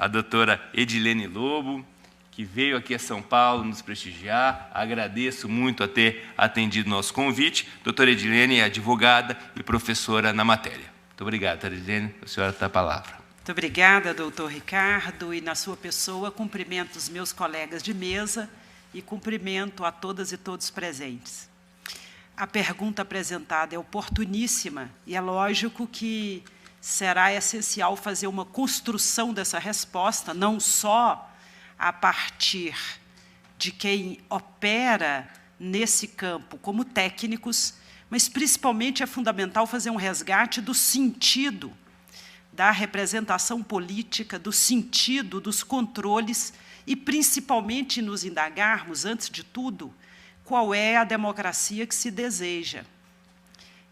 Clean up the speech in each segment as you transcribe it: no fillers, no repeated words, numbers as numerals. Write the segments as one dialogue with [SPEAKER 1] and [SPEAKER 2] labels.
[SPEAKER 1] a doutora Edilene Lobo, que veio aqui a São Paulo nos prestigiar. Agradeço muito a ter atendido nosso convite. Doutora Edilene é advogada e professora na matéria. Muito obrigado, doutora Edilene. A senhora tem a palavra.
[SPEAKER 2] Muito obrigada, doutor Ricardo, e na sua pessoa cumprimento os meus colegas de mesa e cumprimento a todas e todos presentes. A pergunta apresentada é oportuníssima e é lógico que será essencial fazer uma construção dessa resposta, não só a partir de quem opera nesse campo como técnicos, mas principalmente é fundamental fazer um resgate do sentido da representação política, do sentido dos controles e, principalmente, nos indagarmos, antes de tudo, qual é a democracia que se deseja.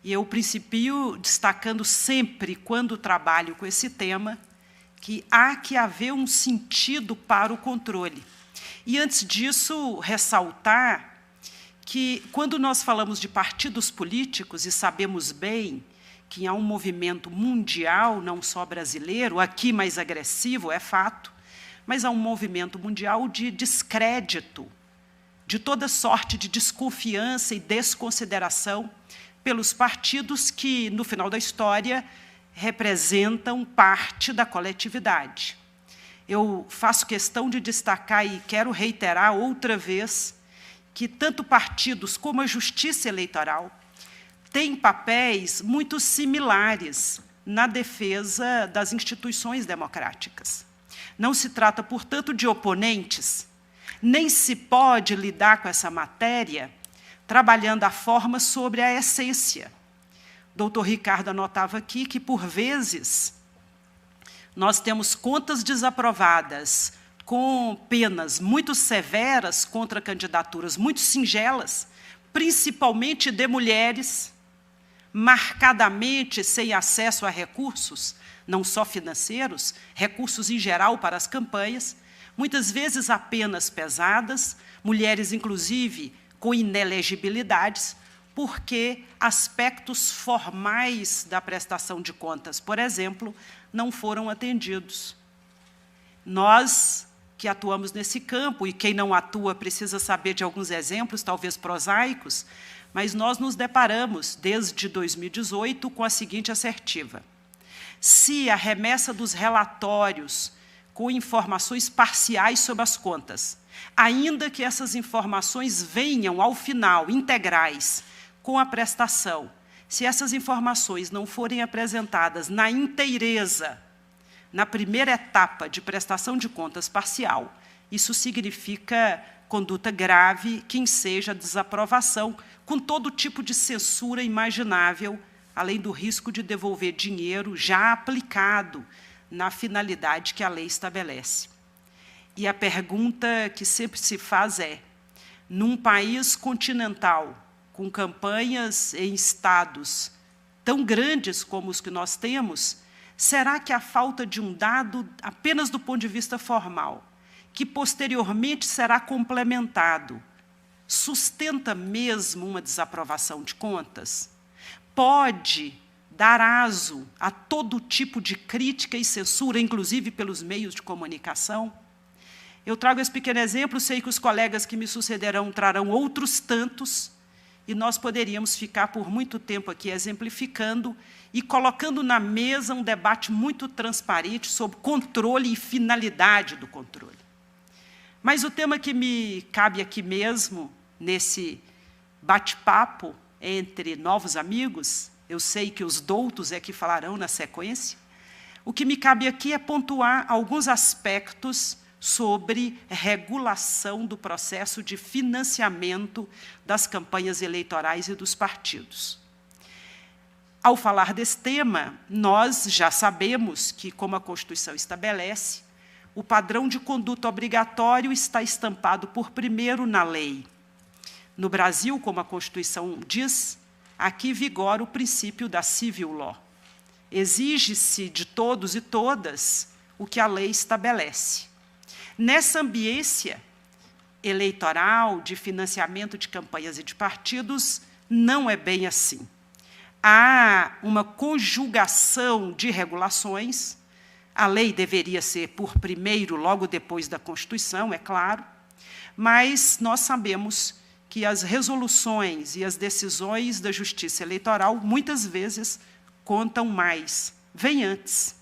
[SPEAKER 2] E eu principio destacando sempre, quando trabalho com esse tema, que há que haver um sentido para o controle. E, antes disso, ressaltar que, quando nós falamos de partidos políticos, e sabemos bem que há um movimento mundial, não só brasileiro, aqui mais agressivo, é fato, mas há um movimento mundial de descrédito, de toda sorte de desconfiança e desconsideração pelos partidos que, no final da história, representam parte da coletividade. Eu faço questão de destacar e quero reiterar outra vez que tanto partidos como a Justiça Eleitoral têm papéis muito similares na defesa das instituições democráticas. Não se trata, portanto, de oponentes, nem se pode lidar com essa matéria trabalhando a forma sobre a essência. Doutor Ricardo anotava aqui que, por vezes, nós temos contas desaprovadas com penas muito severas contra candidaturas muito singelas, principalmente de mulheres, marcadamente sem acesso a recursos, não só financeiros, recursos em geral para as campanhas, muitas vezes apenas pesadas, mulheres, inclusive, com inelegibilidades, porque aspectos formais da prestação de contas, por exemplo, não foram atendidos. Nós, que atuamos nesse campo, e quem não atua precisa saber de alguns exemplos, talvez prosaicos, mas nós nos deparamos, desde 2018, com a seguinte assertiva: se a remessa dos relatórios com informações parciais sobre as contas, ainda que essas informações venham, ao final, integrais, com a prestação, se essas informações não forem apresentadas na inteireza, na primeira etapa de prestação de contas parcial, isso significa conduta grave, que enseja desaprovação, com todo tipo de censura imaginável, além do risco de devolver dinheiro já aplicado na finalidade que a lei estabelece. E a pergunta que sempre se faz é, num país continental, com campanhas em estados tão grandes como os que nós temos, será que a falta de um dado, apenas do ponto de vista formal, que posteriormente será complementado, sustenta mesmo uma desaprovação de contas? Pode dar aso a todo tipo de crítica e censura, inclusive pelos meios de comunicação? Eu trago esse pequeno exemplo, sei que os colegas que me sucederão trarão outros tantos, e nós poderíamos ficar por muito tempo aqui exemplificando e colocando na mesa um debate muito transparente sobre controle e finalidade do controle. Mas o tema que me cabe aqui mesmo, nesse bate-papo entre novos amigos, eu sei que os doutos é que falarão na sequência, o que me cabe aqui é pontuar alguns aspectos sobre regulação do processo de financiamento das campanhas eleitorais e dos partidos. Ao falar desse tema, nós já sabemos que, como a Constituição estabelece, o padrão de conduta obrigatório está estampado por primeiro na lei. No Brasil, como a Constituição diz, aqui vigora o princípio da civil law. Exige-se de todos e todas o que a lei estabelece. Nessa ambiência eleitoral, de financiamento de campanhas e de partidos, não é bem assim. Há uma conjugação de regulações, A lei deveria ser por primeiro, logo depois da Constituição, é claro, mas nós sabemos que as resoluções e as decisões da Justiça Eleitoral, muitas vezes, contam mais, vêm antes.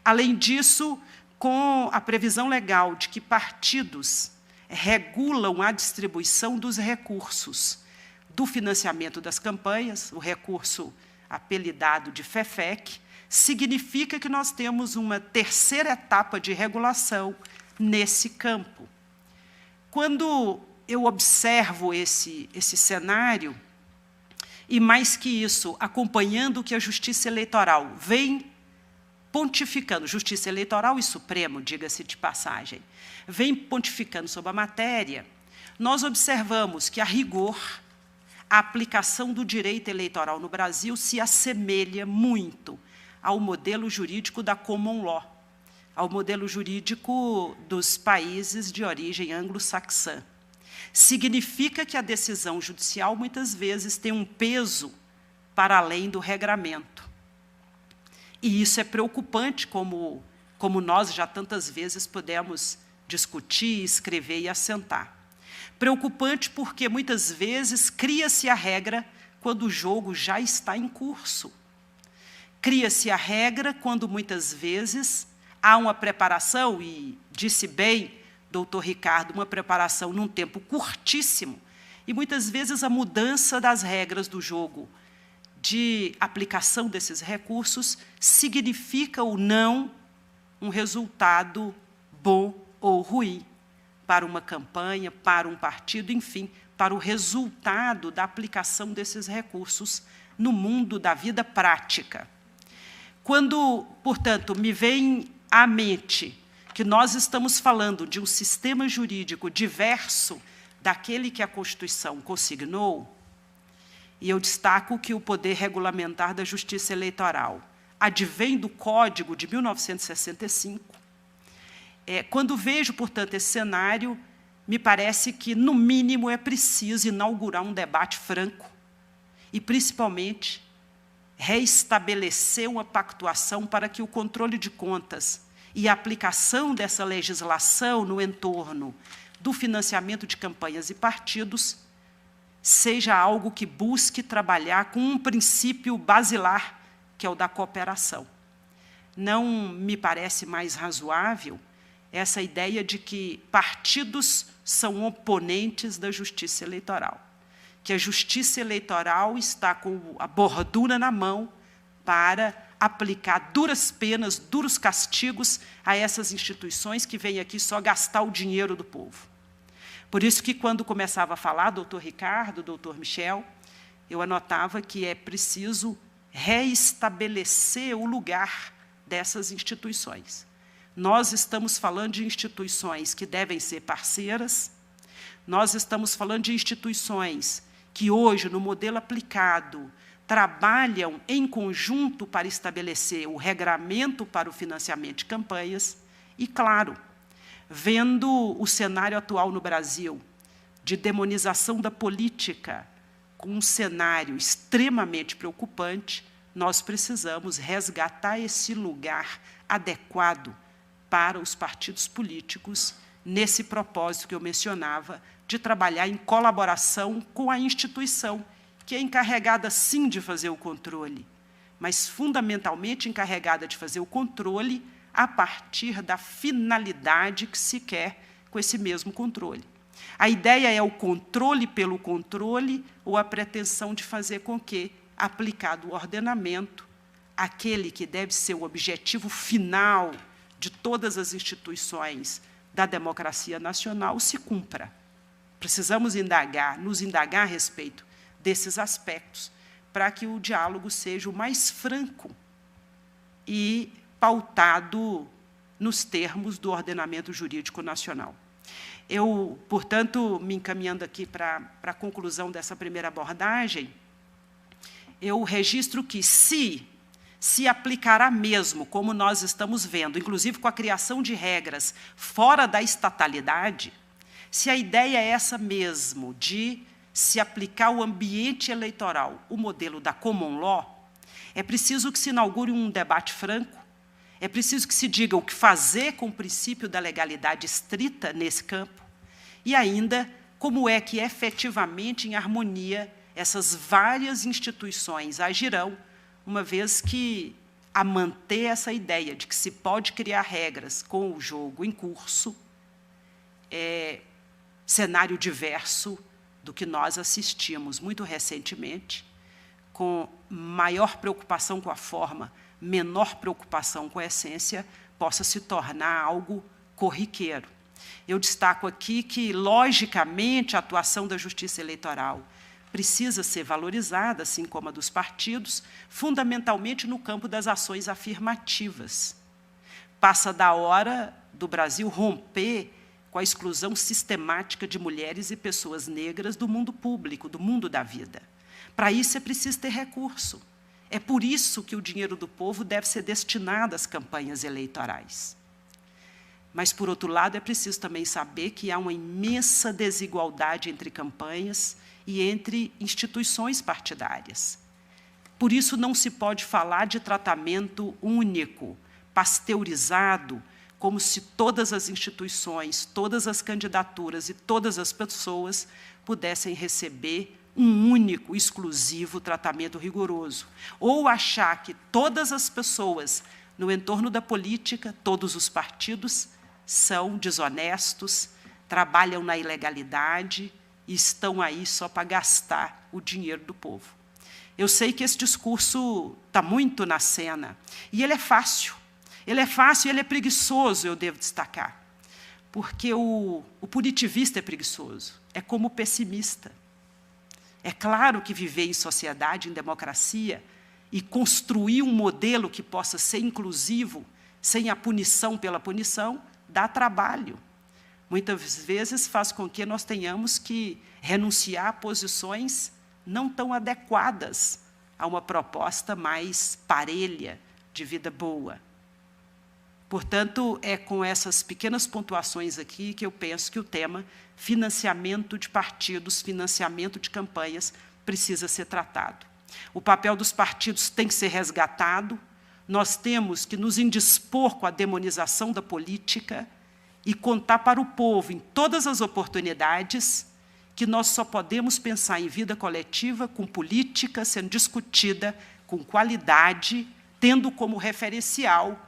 [SPEAKER 2] Além disso, com a previsão legal de que partidos regulam a distribuição dos recursos do financiamento das campanhas, o recurso apelidado de FEFEC, significa que nós temos uma terceira etapa de regulação nesse campo. Quando eu observo esse cenário, e mais que isso, acompanhando o que a Justiça Eleitoral vem pontificando, Justiça Eleitoral e Supremo, diga-se de passagem, vem pontificando sobre a matéria, nós observamos que, a rigor, a aplicação do direito eleitoral no Brasil se assemelha muito ao modelo jurídico da common law, ao modelo jurídico dos países de origem anglo-saxã. Significa que a decisão judicial, muitas vezes, tem um peso para além do regramento. E isso é preocupante, como nós já tantas vezes pudemos discutir, escrever e assentar. Preocupante porque, muitas vezes, cria-se a regra quando o jogo já está em curso. Cria-se a regra quando, muitas vezes, há uma preparação, e disse bem, doutor Ricardo, uma preparação num tempo curtíssimo, e, muitas vezes, a mudança das regras do jogo de aplicação desses recursos significa ou não um resultado bom ou ruim para uma campanha, para um partido, enfim, para o resultado da aplicação desses recursos no mundo da vida prática. Quando, portanto, me vem à mente que nós estamos falando de um sistema jurídico diverso daquele que a Constituição consignou, e eu destaco que o poder regulamentar da Justiça Eleitoral advém do Código de 1965, quando vejo, portanto, esse cenário, me parece que, no mínimo, é preciso inaugurar um debate franco e, principalmente, reestabelecer uma pactuação para que o controle de contas e a aplicação dessa legislação no entorno do financiamento de campanhas e partidos seja algo que busque trabalhar com um princípio basilar, que é o da cooperação. Não me parece mais razoável essa ideia de que partidos são oponentes da Justiça Eleitoral, que a Justiça Eleitoral está com a bordura na mão para aplicar duras penas, duros castigos a essas instituições que vêm aqui só gastar o dinheiro do povo. Por isso que, quando começava a falar, doutor Ricardo, doutor Michel, eu anotava que é preciso reestabelecer o lugar dessas instituições. Nós estamos falando de instituições que devem ser parceiras, nós estamos falando de instituições que hoje, no modelo aplicado, trabalham em conjunto para estabelecer o regramento para o financiamento de campanhas e, claro, vendo o cenário atual no Brasil de demonização da política, com um cenário extremamente preocupante, nós precisamos resgatar esse lugar adequado para os partidos políticos, nesse propósito que eu mencionava, de trabalhar em colaboração com a instituição, que é encarregada, sim, de fazer o controle, mas, fundamentalmente, encarregada de fazer o controle a partir da finalidade que se quer com esse mesmo controle. A ideia é o controle pelo controle ou a pretensão de fazer com que, aplicado o ordenamento, aquele que deve ser o objetivo final de todas as instituições da democracia nacional se cumpra. Precisamos nos indagar a respeito desses aspectos para que o diálogo seja o mais franco e pautado nos termos do ordenamento jurídico nacional. Eu, portanto, me encaminhando aqui para a conclusão dessa primeira abordagem, eu registro que, se aplicará mesmo, como nós estamos vendo, inclusive com a criação de regras fora da estatalidade, se a ideia é essa mesmo, de se aplicar ao ambiente eleitoral o modelo da common law, é preciso que se inaugure um debate franco, É preciso que se diga o que fazer com o princípio da legalidade estrita nesse campo e ainda como é que, efetivamente, em harmonia, essas várias instituições agirão, uma vez que, a manter essa ideia de que se pode criar regras com o jogo em curso, é cenário diverso do que nós assistimos muito recentemente, com maior preocupação com a forma, menor preocupação com a essência, possa se tornar algo corriqueiro. Eu destaco aqui que, logicamente, a atuação da Justiça Eleitoral precisa ser valorizada, assim como a dos partidos, fundamentalmente no campo das ações afirmativas. Passa da hora do Brasil romper com a exclusão sistemática de mulheres e pessoas negras do mundo público, do mundo da vida. Para isso é preciso ter recurso. É por isso que o dinheiro do povo deve ser destinado às campanhas eleitorais. Mas, por outro lado, é preciso também saber que há uma imensa desigualdade entre campanhas e entre instituições partidárias. Por isso, não se pode falar de tratamento único, pasteurizado, como se todas as instituições, todas as candidaturas e todas as pessoas pudessem receber um único, exclusivo tratamento rigoroso. Ou achar que todas as pessoas no entorno da política, todos os partidos, são desonestos, trabalham na ilegalidade e estão aí só para gastar o dinheiro do povo. Eu sei que esse discurso está muito na cena, e ele é fácil. Ele é fácil e ele é preguiçoso, eu devo destacar, porque o punitivista é preguiçoso, é como o pessimista. É claro que viver em sociedade, em democracia, e construir um modelo que possa ser inclusivo, sem a punição pela punição, dá trabalho. Muitas vezes faz com que nós tenhamos que renunciar a posições não tão adequadas a uma proposta mais parelha de vida boa. Portanto, é com essas pequenas pontuações aqui que eu penso que o tema financiamento de partidos, financiamento de campanhas, precisa ser tratado. O papel dos partidos tem que ser resgatado, nós temos que nos indispor com a demonização da política e contar para o povo, em todas as oportunidades, que nós só podemos pensar em vida coletiva com política sendo discutida com qualidade, tendo como referencial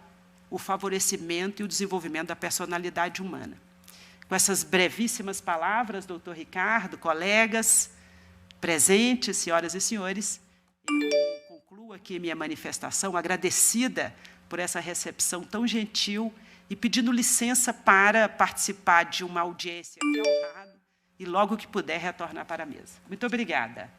[SPEAKER 2] o favorecimento e o desenvolvimento da personalidade humana. Com essas brevíssimas palavras, doutor Ricardo, colegas, presentes, senhoras e senhores, eu concluo aqui minha manifestação agradecida por essa recepção tão gentil e pedindo licença para participar de uma audiência aqui ao lado e, logo que puder, retornar para a mesa. Muito obrigada.